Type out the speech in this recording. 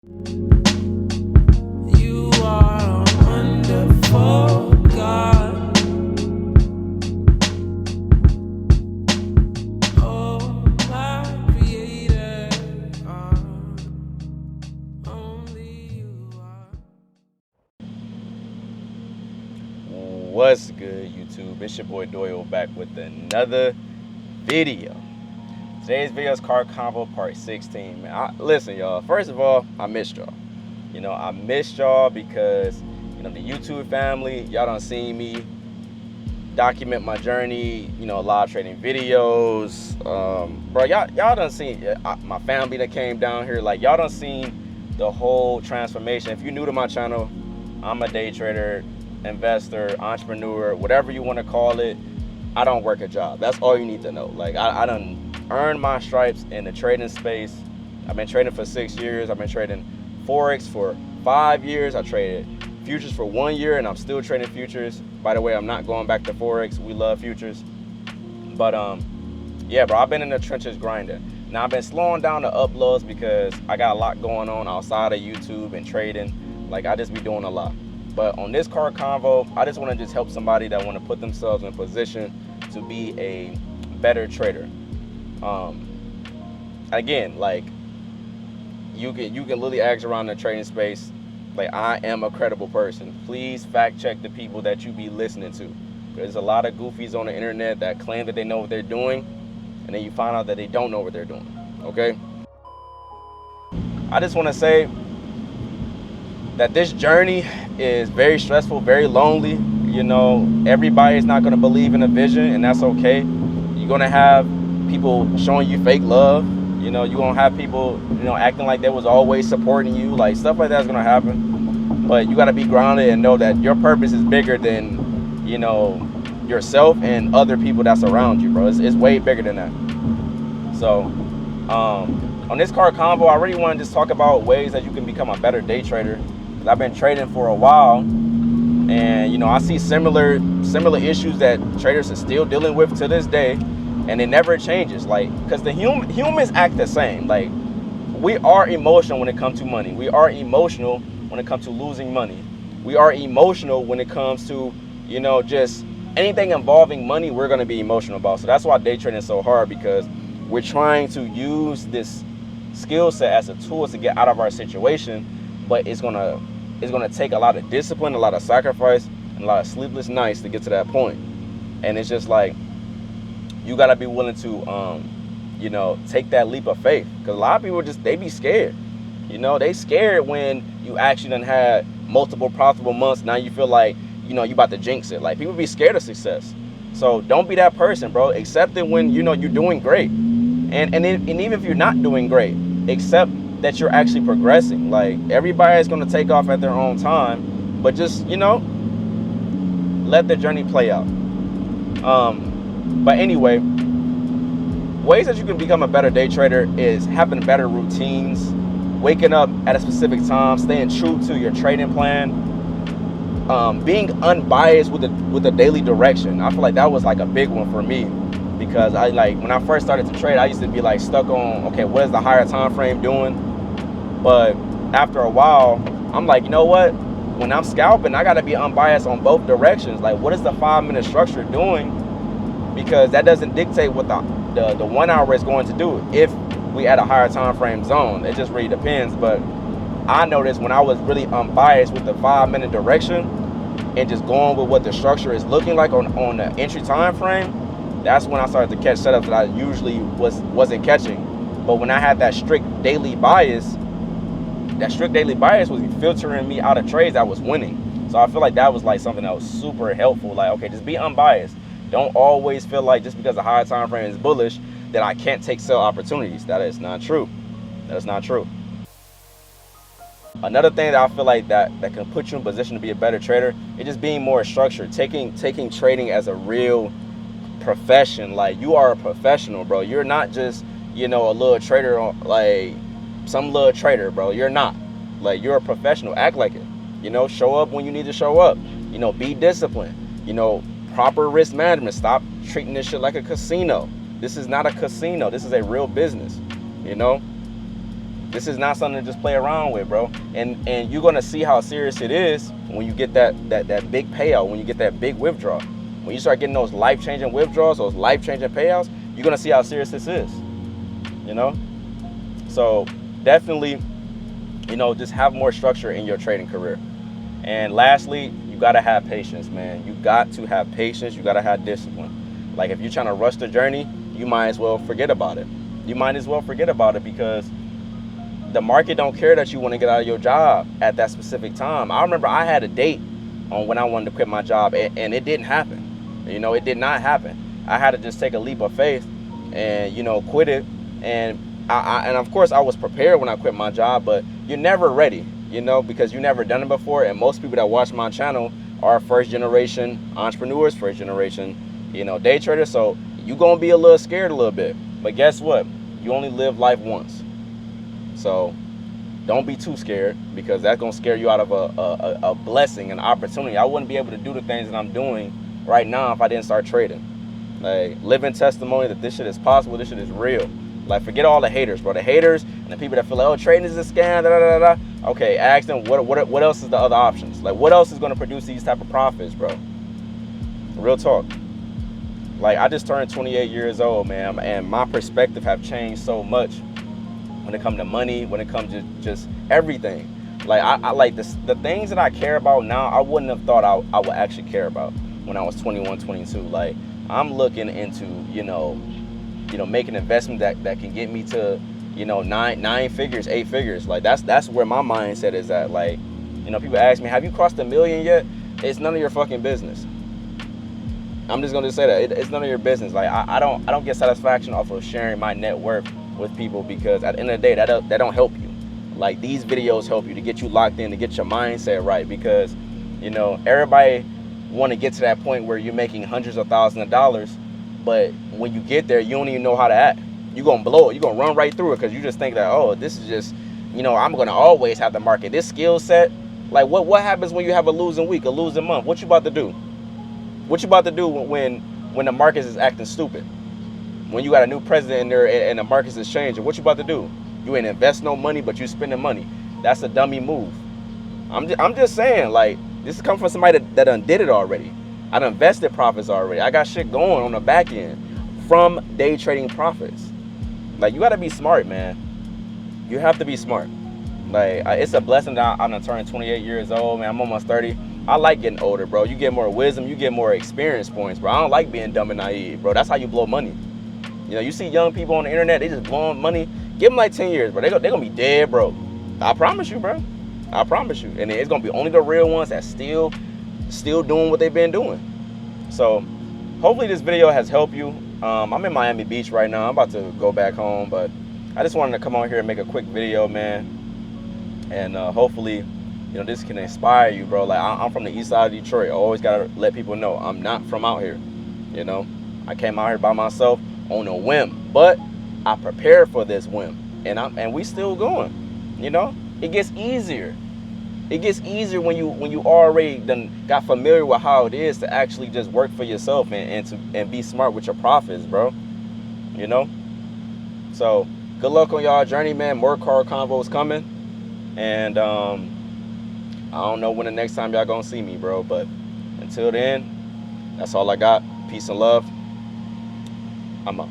You are a wonderful God. Oh, my creator. Only you are. What's good, YouTube? It's your boy Doyle back with another video. Today's video is Car Convo Part 16. Man, listen, y'all. First of all, I missed y'all. I missed y'all because, the YouTube family, y'all done seen me document my journey, live trading videos. Bro, y'all done seen my family that came down here. Like, y'all done seen the whole transformation. If you're new to my channel, I'm a day trader, investor, entrepreneur, whatever you want to call it. I don't work a job. That's all you need to know. Like, I done earned my stripes in the trading space. I've been trading for 6 years. I've been trading Forex for 5 years. I traded futures for 1 year, and I'm still trading futures. By the way, I'm not going back to Forex. We love futures. But yeah, bro, I've been in the trenches grinding. Now, I've been slowing down the uploads because I got a lot going on outside of YouTube and trading. Like, I just be doing a lot. But on this Car Convo, I just want to just help somebody that want to put themselves in a position to be a better trader. Again, like, you can literally ask around the trading space. Like, I am a credible person. Please fact check the people that you be listening to. There's a lot of goofies on the internet that claim that they know what they're doing, and then you find out that they don't know what they're doing. Okay? I just want to say that this journey is very stressful, very lonely. Everybody is not going to believe in a vision, and that's okay. You're going to have people showing you fake love. You're going to have people, acting like they was always supporting you. Like, stuff like that's going to happen. But you got to be grounded and know that your purpose is bigger than, yourself and other people that's around you, bro. It's way bigger than that. So, on this Car Convo, I really want to just talk about ways that you can become a better day trader. I've been trading for a while, and I see similar issues that traders are still dealing with to this day, and it never changes. Like, because the humans act the same. Like, we are emotional when it comes to money. We are emotional when it comes to losing money. We are emotional when it comes to just anything involving money. We're going to be emotional about. So that's why day trading is so hard, because we're trying to use this skill set as a tool to get out of our situation, but it's gonna take a lot of discipline, a lot of sacrifice, and a lot of sleepless nights to get to that point. And it's just like, you gotta be willing to take that leap of faith, because a lot of people they be scared. They scared when you actually done had multiple profitable months. Now you feel like you about to jinx it. Like, people be scared of success. So don't be that person, bro. Accept it when you're doing great, and even if you're not doing great, accept that you're actually progressing. Like, everybody's going to take off at their own time, but just let the journey play out. But anyway, ways that you can become a better day trader is having better routines, waking up at a specific time, staying true to your trading plan, being unbiased with the daily direction. I feel like that was like a big one for me, because when I first started to trade, I used to be like stuck on, okay, what is the higher time frame doing? But after a while, I'm like, you know what? When I'm scalping, I got to be unbiased on both directions. Like, what is the 5-minute structure doing? Because that doesn't dictate what the 1 hour is going to do if we at a higher time frame zone. It just really depends. But I noticed when I was really unbiased with the 5-minute direction and just going with what the structure is looking like on the entry time frame, that's when I started to catch setups that I usually wasn't catching. But when I had that strict daily bias was filtering me out of trades that was winning. So I feel like that was like something that was super helpful. Like, okay, just be unbiased. Don't always feel like just because the higher time frame is bullish that I can't take sell opportunities. That is not true. That is not true. Another thing that I feel like that can put you in position to be a better trader is just being more structured, taking trading as a real profession. Like, you are a professional, bro. You're not just a little trader, like some little trader, bro. You're not. Like, you're a professional. Act like it. Show up when you need to show up. Be disciplined. Proper risk management. Stop treating this shit like a casino. This is not a casino. This is a real business. This is not something to just play around with, bro. And you're gonna see how serious it is when you get that big payout, when you get that big withdrawal. When you start getting those life-changing withdrawals, those life-changing payouts, you're gonna see how serious this is. You know? So definitely, you know, just have more structure in your trading career. And lastly, you gotta have patience, man. You got to have patience, you gotta have discipline. Like if you're trying to rush the journey, you might as well forget about it. You might as well forget about it because the market don't care that you want to get out of your job at that specific time. I remember I had a date on when I wanted to quit my job, and it didn't happen. You know, it did not happen. I had to just take a leap of faith and, you know, quit it. And and of course I was prepared when I quit my job, but you're never ready, you know, because you never done it before. And most people that watch my channel are first generation entrepreneurs, first generation, you know, day traders. So you're gonna be a little scared a little bit. But guess what? You only live life once. So don't be too scared, because that's gonna scare you out of a blessing, an opportunity. I wouldn't be able to do the things that I'm doing right now if I didn't start trading. Like, living testimony that this shit is possible, this shit is real. Like, forget all the haters, bro. The haters and the people that feel like, oh, trading is a scam, da da da da. Okay, ask them what else is the other options? Like, what else is gonna produce these type of profits, bro? Real talk. Like, I just turned 28 years old, man, and my perspective have changed so much when it comes to money, when it comes to just everything. Like, I like this, the things that I care about now, I wouldn't have thought I would actually care about when I was 21, 22. Like, I'm looking into, you know, making investment that can get me to, you know, nine figures, 8 figures. Like, that's where my mindset is at. Like, you know, people ask me, have you crossed $1 million yet? It's none of your fucking business. I'm just gonna say that it's none of your business. Like, I don't get satisfaction off of sharing my net worth with people, because at the end of the day, that don't help you. Like, these videos help you to get you locked in, to get your mindset right, because, you know, everybody want to get to that point where you're making hundreds of thousands of dollars, but when you get there, you don't even know how to act. You're gonna blow it. You're gonna run right through it, because you just think that, oh, this is just, you know, I'm gonna always have the market, this skill set. Like, what happens when you have a losing week, a losing month? What you about to do? What you about to do when the market is acting stupid? When you got a new president in there and the markets is changing, what you about to do? You ain't invest no money, but you spending money. That's a dummy move. I'm just saying, like, this is coming from somebody that done did it already. I done invested profits already. I got shit going on the back end from day trading profits. Like, you gotta be smart, man. You have to be smart. Like, it's a blessing that I'm turning 28 years old, man. I'm almost 30. I like getting older, bro. You get more wisdom, you get more experience points, bro. I don't like being dumb and naive, bro. That's how you blow money. You know, you see young people on the internet, they just blowing money. Give them like 10 years, bro. They're gonna be dead, bro. I promise you, bro. I promise you. And it's gonna be only the real ones that still doing what they've been doing. So hopefully this video has helped you. I'm in Miami Beach right now. I'm about to go back home, but I just wanted to come on here and make a quick video, man. And hopefully, you know, this can inspire you, bro. Like, I'm from the east side of Detroit. I always gotta let people know I'm not from out here. You know, I came out here by myself on a whim, but I prepared for this whim, and we still going. You know, it gets easier. It gets easier when you already done got familiar with how it is to actually just work for yourself and be smart with your profits, bro. You know. So good luck on y'all journey, man. More car convos coming, and I don't know when the next time y'all gonna see me, bro. But until then, that's all I got. Peace and love. I'm up.